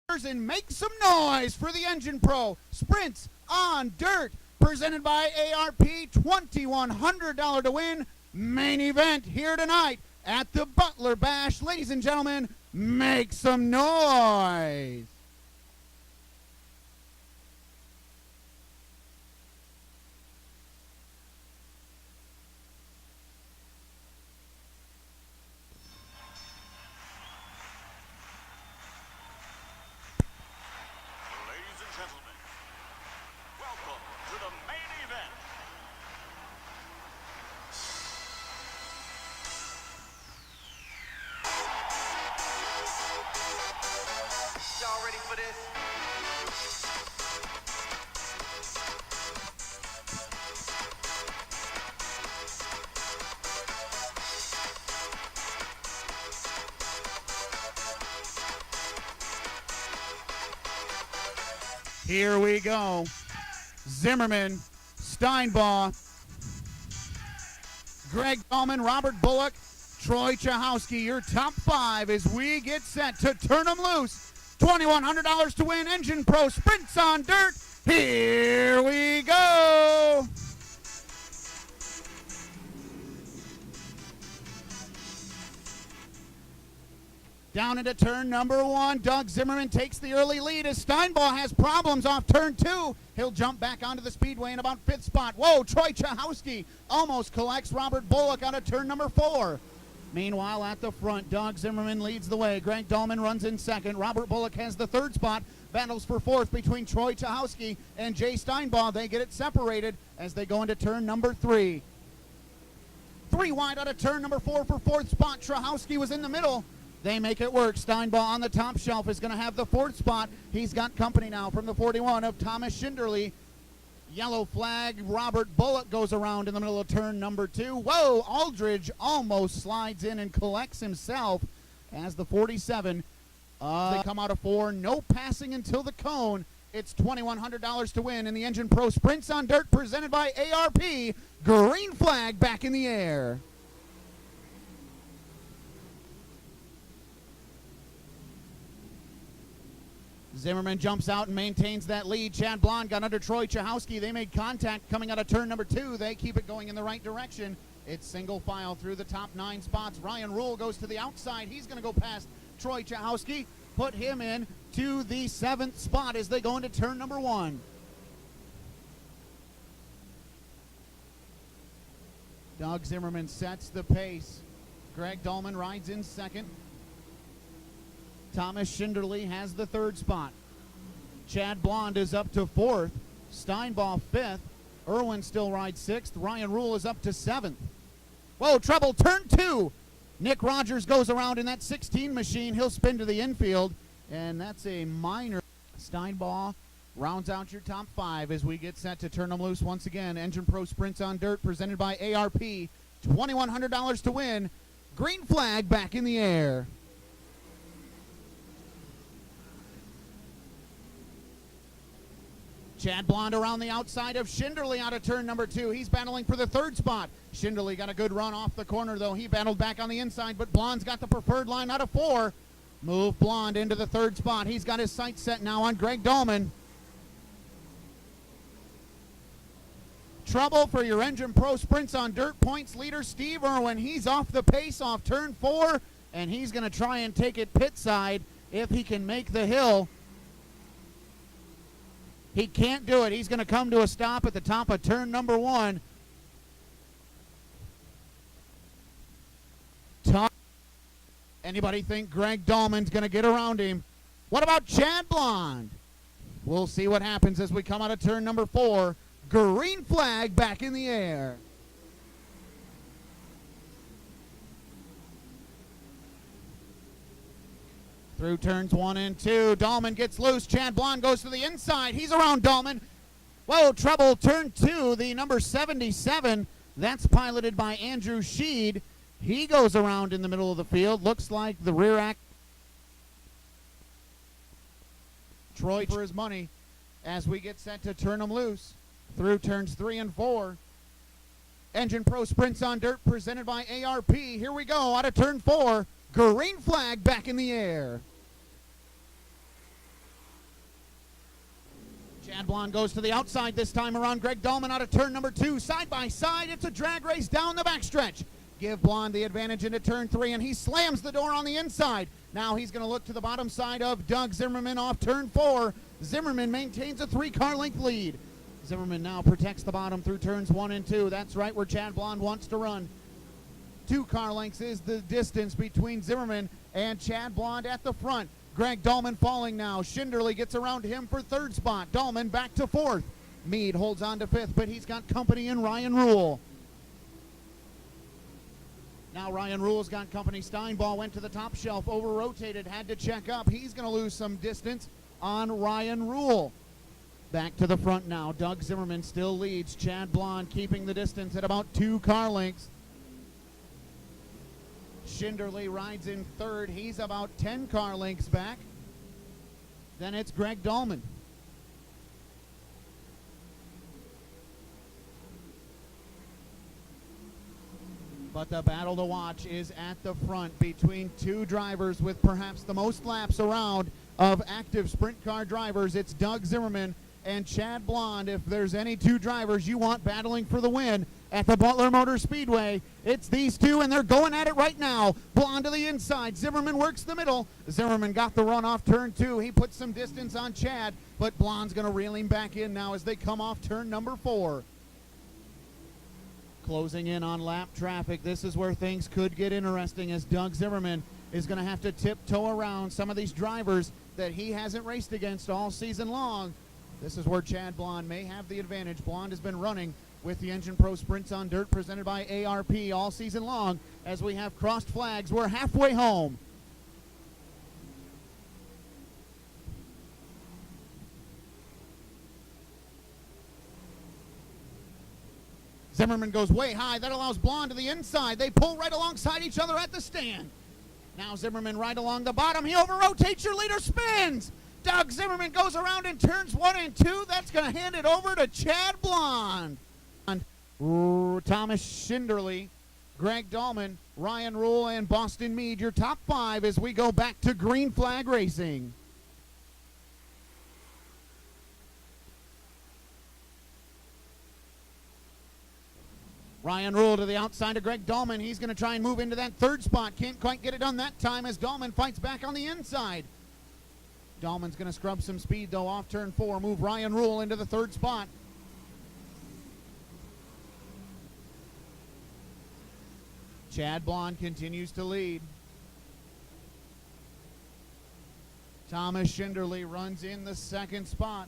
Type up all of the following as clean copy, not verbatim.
And make some noise for the Engine Pro Sprints on Dirt, presented by ARP. $2,100 to win. Main event here tonight at the Butler Bash. Ladies and gentlemen, make some noise. Welcome to the main event. Y'all ready for this? Here we go. Zimmerman, Steinbaugh, Greg Dahlman, Robert Bullock, Troy Chahowski, your top five as we get set to turn them loose. $2,100 to win. Engine Pro Sprints on Dirt. Here we go. Down into turn number one. Doug Zimmerman takes the early lead as Steinbaugh has problems off turn two. He'll jump back onto the speedway in about fifth spot. Whoa, Troy Chahowski almost collects Robert Bullock out of turn number four. Meanwhile, at the front, Doug Zimmerman leads the way. Greg Dahlman runs in second. Robert Bullock has the third spot. Battles for fourth between Troy Chahowski and Jay Steinbaugh. They get it separated as they go into turn number three. Three wide out of turn number four for fourth spot. Chahowski was in the middle. They make it work. Steinbaugh on the top shelf is going to have the fourth spot. He's got company now from the 41 of Thomas Schinderly. Yellow flag. Robert Bullock goes around in the middle of turn number two. Whoa, Aldridge almost slides in and collects himself as the 47. They come out of four. No passing until the cone. It's $2,100 to win in the Engine Pro Sprints on Dirt presented by ARP. Green flag back in the air. Zimmerman jumps out and maintains that lead. Chad Blond got under Troy Chahowski. They made contact coming out of turn number two. They keep it going in the right direction. It's single file through the top 9 spots. Ryan Rule goes to the outside. He's going to go past Troy Chahowski, put him in to the 7th spot as they go into turn number one. Doug Zimmerman sets the pace. Greg Dahlman rides in second. Thomas Schinderly has the third spot. Chad Blond is up to fourth. Steinbaugh fifth. Irwin still rides sixth. Ryan Rule is up to seventh. Whoa, trouble, turn two. Nick Rogers goes around in that 16 machine. He'll spin to the infield, and that's a minor. Steinbaugh rounds out your top five as we get set to turn them loose once again. Engine Pro Sprints on Dirt presented by ARP. $2,100 to win. Green flag back in the air. Chad Blond around the outside of Schinderly out of turn number two. He's battling for the third spot. Schinderly got a good run off the corner, though. He battled back on the inside, but Blond's got the preferred line out of four. Move Blond into the third spot. He's got his sights set now on Greg Dahlman. Trouble for your Engine Pro Sprints on Dirt points leader, Steve Irwin. He's off the pace off turn four, and he's going to try and take it pit side if he can make the hill. He can't do it. He's going to come to a stop at the top of turn number one. Anybody think Greg Dahlman's going to get around him? What about Chad Blond? We'll see what happens as we come out of turn number four. Green flag back in the air. Through turns one and two, Dahlman gets loose. Chad Blond goes to the inside. He's around Dahlman. Whoa, trouble. Turn two, the number 77. That's piloted by Andrew Sheed. He goes around in the middle of the field. Looks like the rear act. Troy for his money as we get set to turn them loose. Through turns 3 and 4. Engine Pro Sprints on Dirt presented by ARP. Here we go out of turn 4. Green flag back in the air. Chad Blonde goes to the outside this time around. Greg Dahlman out of turn number 2. Side by side, it's a drag race down the backstretch. Give Blonde the advantage into turn 3, and he slams the door on the inside. Now he's going to look to the bottom side of Doug Zimmerman off turn 4. Zimmerman maintains a 3-car length lead. Zimmerman now protects the bottom through turns 1 and 2. That's right where Chad Blonde wants to run. 2 car lengths is the distance between Zimmerman and Chad Blonde at the front. Greg Dahlman falling now. Schinderly gets around him for 3rd spot. Dahlman back to 4th. Meade holds on to 5th, but he's got company in Ryan Rule. Now Ryan Rule's got company. Steinball went to the top shelf, over-rotated, had to check up. He's going to lose some distance on Ryan Rule. Back to the front now. Doug Zimmerman still leads. Chad Blonde keeping the distance at about 2 car lengths. Schinderly rides in 3rd. He's about 10 car lengths back. Then it's Greg Dahlman. But the battle to watch is at the front between 2 drivers with perhaps the most laps around of active sprint car drivers. It's Doug Zimmerman and Chad Blonde. If there's any 2 drivers you want battling for the win at the Butler Motor Speedway, it's these 2, and they're going at it right now. Blonde to the inside. Zimmerman works the middle. Zimmerman got the run off turn 2. He puts some distance on Chad, but Blonde's going to reel him back in now as they come off turn number 4. Closing in on lap traffic. This is where things could get interesting, as Doug Zimmerman is going to have to tiptoe around some of these drivers that he hasn't raced against all season long. This is where Chad Blonde may have the advantage. Blonde has been running with the Engine Pro Sprints on Dirt presented by ARP all season long. As we have crossed flags, we're halfway home. Zimmerman goes way high. That allows Blonde to the inside. They pull right alongside each other at the stand. Now Zimmerman right along the bottom. He over-rotates. Your leader spins. Doug Zimmerman goes around in turns 1 and 2. That's going to hand it over to Chad Blonde. Thomas Schinderly, Greg Dahlman, Ryan Rule, and Boston Meade, your top 5 as we go back to green flag racing. Ryan Rule to the outside of Greg Dahlman. He's going to try and move into that 3rd spot. Can't quite get it done that time as Dahlman fights back on the inside. Dahlman's going to scrub some speed, though, off turn 4. Move Ryan Rule into the 3rd spot. Chad Blonde continues to lead. Thomas Schinderly runs in the 2nd spot.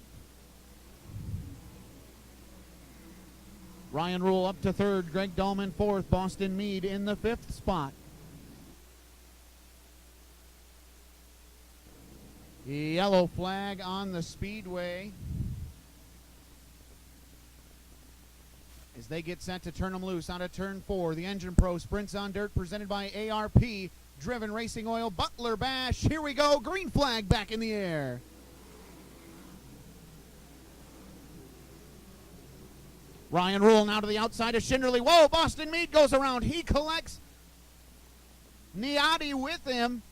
Ryan Rule up to 3rd. Greg Dahlman 4th. Boston Meade in the 5th spot. Yellow flag on the Speedway as they get set to turn them loose out of turn 4. The Engine Pro Sprints on Dirt presented by ARP. Driven Racing Oil. Butler Bash. Here we go. Green flag back in the air. Ryan Rule now to the outside of Schinderly. Whoa, Boston Meade goes around. He collects Niati with him.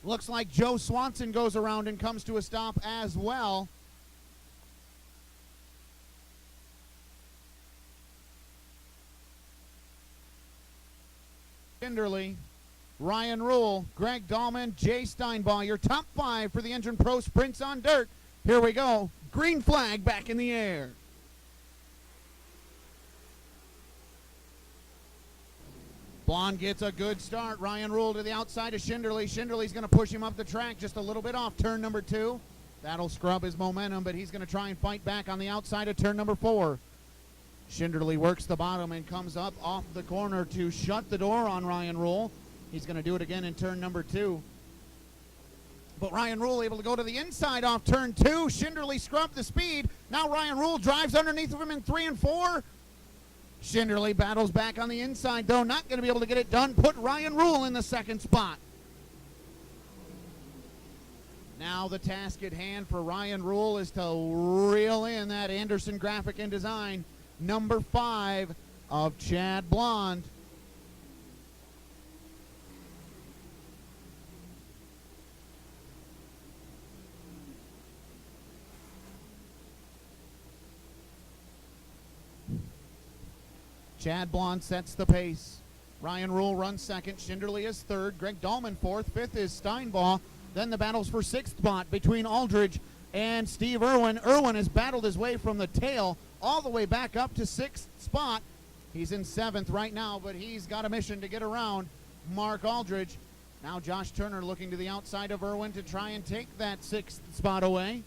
Looks like Joe Swanson goes around and comes to a stop as well. Schinderly, Ryan Rule, Greg Dahlman, Jay Steinball, your top 5 for the Engine Pro Sprints on Dirt. Here we go. Green flag back in the air. Blonde gets a good start. Ryan Rule to the outside of Schinderly. Schinderly's going to push him up the track just a little bit off turn number 2. That'll scrub his momentum, but he's going to try and fight back on the outside of turn number 4. Schinderly works the bottom and comes up off the corner to shut the door on Ryan Rule. He's going to do it again in turn number 2. But Ryan Rule able to go to the inside off turn 2. Schinderly scrubbed the speed. Now Ryan Rule drives underneath of him in 3 and 4. Schinderly battles back on the inside, though. Not going to be able to get it done. Put Ryan Rule in the 2nd spot. Now the task at hand for Ryan Rule is to reel in that Anderson Graphic and Design number 5 of Chad Blonde. Chad Blonde sets the pace. Ryan Rule runs second. Schinderly is third. Greg Dahlman fourth. Fifth is Steinball. Then the battles for sixth spot between Aldridge and Steve Irwin. Irwin has battled his way from the tail all the way back up to sixth spot. He's in seventh right now, but he's got a mission to get around Mark Aldridge. Now Josh Turner looking to the outside of Irwin to try and take that sixth spot away.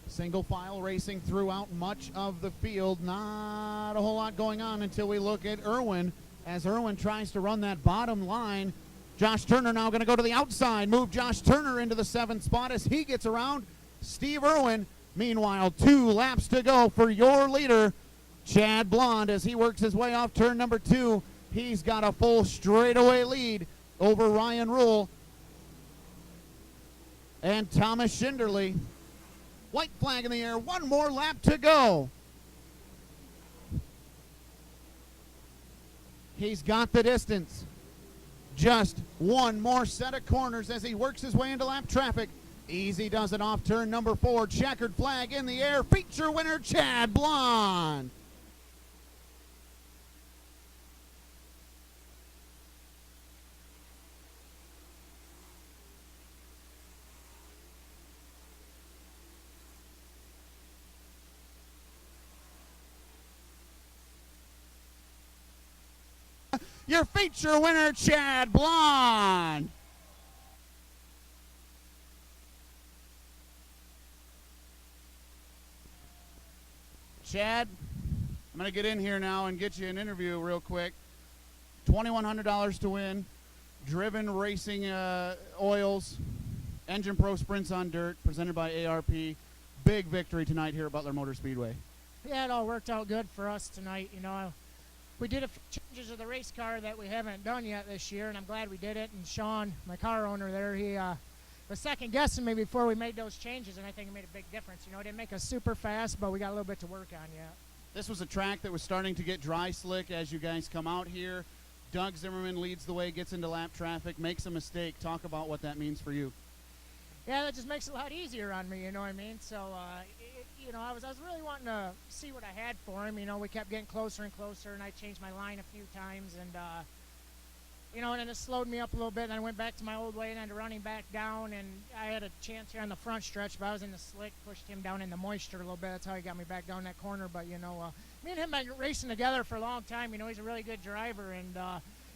Single file racing throughout much of the field. Not a whole lot going on until we look at Irwin. As Irwin tries to run that bottom line, Josh Turner now going to go to the outside. Move Josh Turner into the seventh spot as he gets around Steve Irwin. Meanwhile, 2 laps to go for your leader, Chad Blonde, as he works his way off turn number 2. He's got a full straightaway lead over Ryan Rule and Thomas Schinderly. White flag in the air, 1 more lap to go. He's got the distance. Just 1 more set of corners as he works his way into lap traffic. Easy does it off turn number 4. Checkered flag in the air. Feature winner, Chad Blonde. Your feature winner, Chad Blonde. Chad, I'm going to get in here now and get you an interview real quick. $2,100 to win. Driven Racing Oils. Engine Pro Sprints on Dirt, presented by ARP. Big victory tonight here at Butler Motor Speedway. Yeah, it all worked out good for us tonight. You know, we did a few changes of the race car that we haven't done yet this year, and I'm glad we did it. And Sean, my car owner there, he was second-guessing me before we made those changes, and I think it made a big difference. You know, it didn't make us super fast, but we got a little bit to work on yet. This was a track that was starting to get dry slick as you guys come out here. Doug Zimmerman leads the way, gets into lap traffic, makes a mistake. Talk about what that means for you. Yeah, that just makes it a lot easier on me, you know what I mean? So, you know, I was really wanting to see what I had for him. You know, we kept getting closer and closer, and I changed my line a few times, and, you know, and then it slowed me up a little bit, and I went back to my old way and ended running back down, and I had a chance here on the front stretch, but I was in the slick, pushed him down in the moisture a little bit. That's how he got me back down that corner. But, you know, me and him have been racing together for a long time. You know, he's a really good driver, and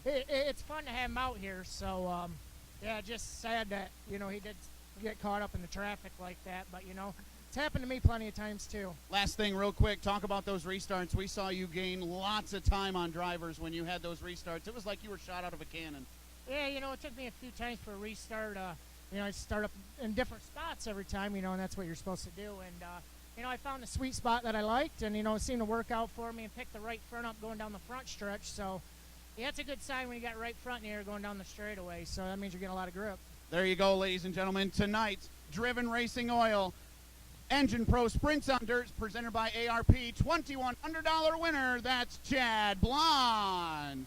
it's fun to have him out here. So, yeah, just sad that, you know, he did get caught up in the traffic like that, but, you know, it's happened to me plenty of times too. Last thing real quick, talk about those restarts. We saw you gain lots of time on drivers when you had those restarts. It was like you were shot out of a cannon. Yeah, you know, it took me a few times for a restart. You know, I start up in different spots every time, you know, and that's what you're supposed to do. And, you know, I found a sweet spot that I liked, and, you know, it seemed to work out for me, and picked the right front up going down the front stretch. So, yeah, it's a good sign when you got right front in the air going down the straightaway. So that means you're getting a lot of grip. There you go, ladies and gentlemen. Tonight's Driven Racing Oil Engine Pro Sprints on Dirt, presented by ARP. $2,100 winner. That's Chad Blonde.